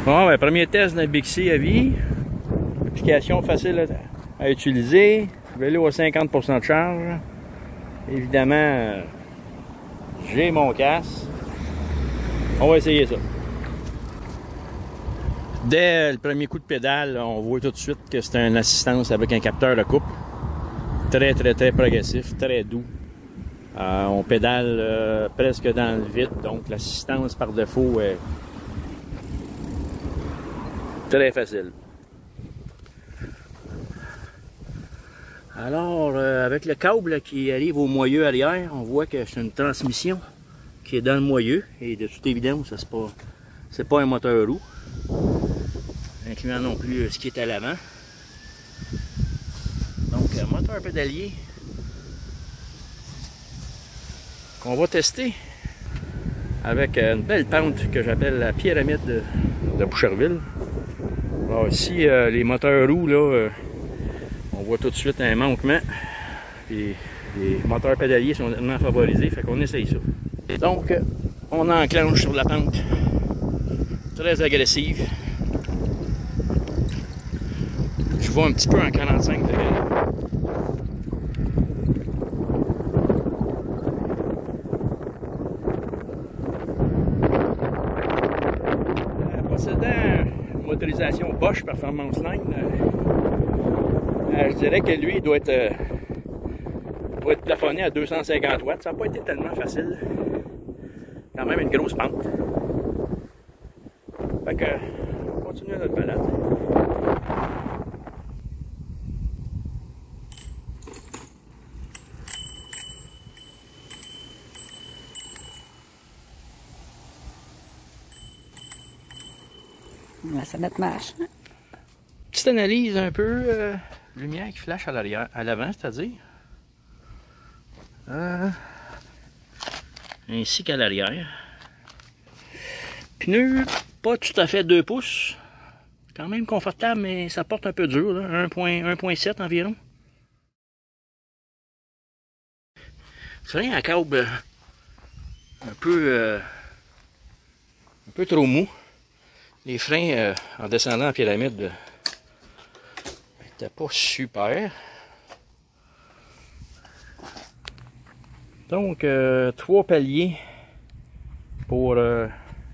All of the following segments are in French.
Bon, ben, premier test d'un Bixi à vie. Application facile à utiliser. Vélo à 50% de charge. Évidemment, j'ai mon casque. On va essayer ça. Dès le premier coup de pédale, on voit tout de suite que c'est une assistance avec un capteur de coupe. Très progressif, très doux. On pédale presque dans le vide, donc l'assistance par défaut est très facile. Alors, avec le câble qui arrive au moyeu arrière, on voit que c'est une transmission qui est dans le moyeu. Et de toute évidence, c'est pas un moteur roue, incluant non plus ce qui est à l'avant. Donc, un moteur pédalier qu'on va tester avec une belle pente que j'appelle la pyramide de Boucherville. Alors, ici, les moteurs roues, là, on voit tout de suite un manquement. Puis les moteurs pédaliers sont nettement favorisés, fait qu'on essaye ça. Et donc, on enclenche sur la pente très agressive. Je vais un petit peu en 45 degrés. Possédant une motorisation Bosch Performance Line, je dirais que lui, il doit être plafonné à 250 watts. Ça n'a pas été tellement facile. Quand même une grosse pente. Fait que, on continue notre balade. Ça marche. Petite analyse un peu. Lumière qui flash à l'arrière, à l'avant, c'est-à-dire. Ainsi qu'à l'arrière. Pneus, pas tout à fait 2 pouces. Quand même confortable, mais ça porte un peu dur, 1.7 environ. C'est un câble un peu trop mou. Les freins en descendant en pyramide n'étaient pas super. Donc 3 paliers pour les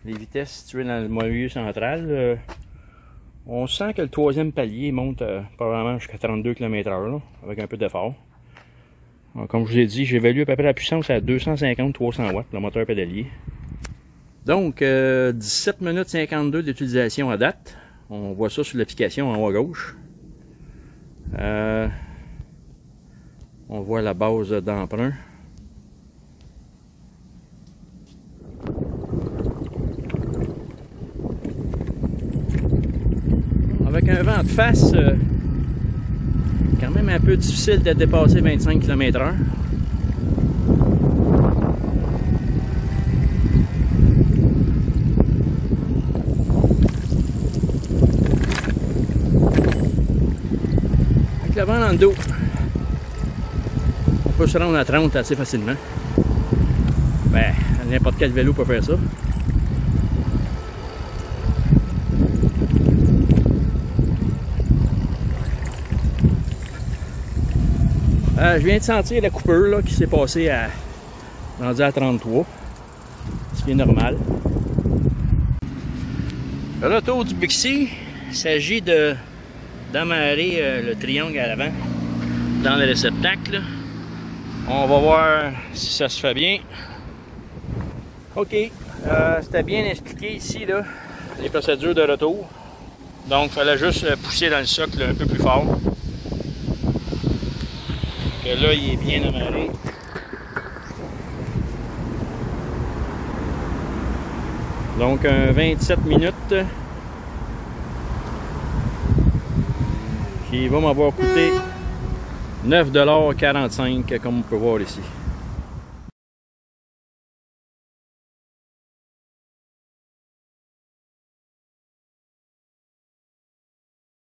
vitesses situées dans le moyeu central. On sent que le 3e palier monte probablement jusqu'à 32 km/h avec un peu d'effort. Comme je vous ai dit, j'évalue à peu près la puissance à 250-300 watts, le moteur pédalier. Donc, 17 minutes 52 d'utilisation à date. On voit ça sur l'application en haut à gauche. On voit la base d'emprunt. Avec un vent de face, quand même un peu difficile de dépasser 25 km/h. Avec le vent dans le dos, on peut se rendre à 30 assez facilement. Ben, n'importe quel vélo peut faire ça. Je viens de sentir la coupure là, qui s'est passée rendu à 33, ce qui est normal. Le retour du Bixi, il s'agit d'amarrer le triangle à l'avant dans le réceptacle. On va voir si ça se fait bien. Ok, c'était bien expliqué ici, là, les procédures de retour. Donc, il fallait juste pousser dans le socle un peu plus fort. Que là, il est bien amarré. Donc, un 27 minutes qui va m'avoir coûté 9,45 $, comme on peut voir ici.